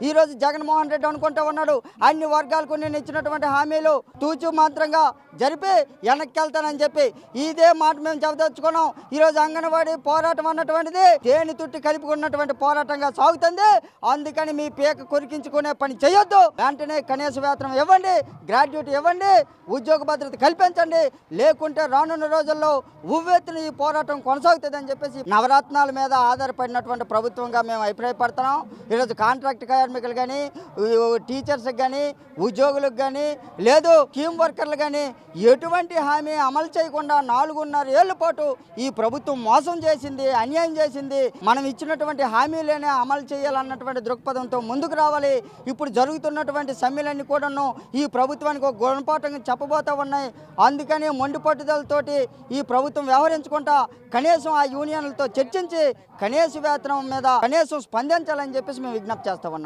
ఈరోజు జగన్మోహన్ రెడ్డి అనుకుంటూ ఉన్నాడు అన్ని వర్గాలకు నేను ఇచ్చినటువంటి హామీలు తూచు మాత్రంగా జరిపి వెనక్కి వెళ్తానని చెప్పి ఇదే మాట మేము చెప్పదలుచుకున్నాం. ఈరోజు అంగన్వాడీ పోరాటం అన్నటువంటిది తేనె తుట్టి కలుపుకున్నటువంటి పోరాటంగా సాగుతుంది. అందుకని మీ పీక కొరికించుకునే పని చేయొద్దు. వెంటనే కనీస వేతనం ఇవ్వండి, గ్రాడ్యుయేట్ ఇవ్వండి, ఉద్యోగ భద్రత కల్పించండి. లేకుంటే రానున్న రోజుల్లో ఉవ్వెత్తున ఈ పోరాటం కొనసాగుతుందని చెప్పేసి నవరత్నాల మీద ఆధారపడినటువంటి ప్రభుత్వంగా మేము అభిప్రాయపడుతున్నాం. ఈరోజు కాంట్రాక్ట్ కార్మికులు కానీ, టీచర్స్కి కానీ, ఉద్యోగులకు కానీ, లేదు స్కీమ్ వర్కర్లు కానీ ఎటువంటి హామీ అమలు చేయకుండా 4.5 ఏళ్ల పాటు ఈ ప్రభుత్వం మోసం చేసింది, అన్యాయం చేసింది. మనం ఇచ్చినటువంటి హామీలనే అమలు చేయాలన్నటువంటి దృక్పథంతో ముందుకు రావాలి. ఇప్పుడు జరుగుతున్నటువంటి సమ్మెలన్నీ కూడాను ఈ ప్రభుత్వానికి ఒక గుణపాఠంగా చెప్పబోతా ఉన్నాయి. అందుకని మొండి పట్టుదలతోటి ఈ ప్రభుత్వం వ్యవహరించుకుంటా కనీసం ఆ యూనియన్లతో చర్చించి కనీస వేతనం మీద కనీసం స్పందించాలని చెప్పేసి మేము విజ్ఞప్తి చేస్తా ఉన్నాం.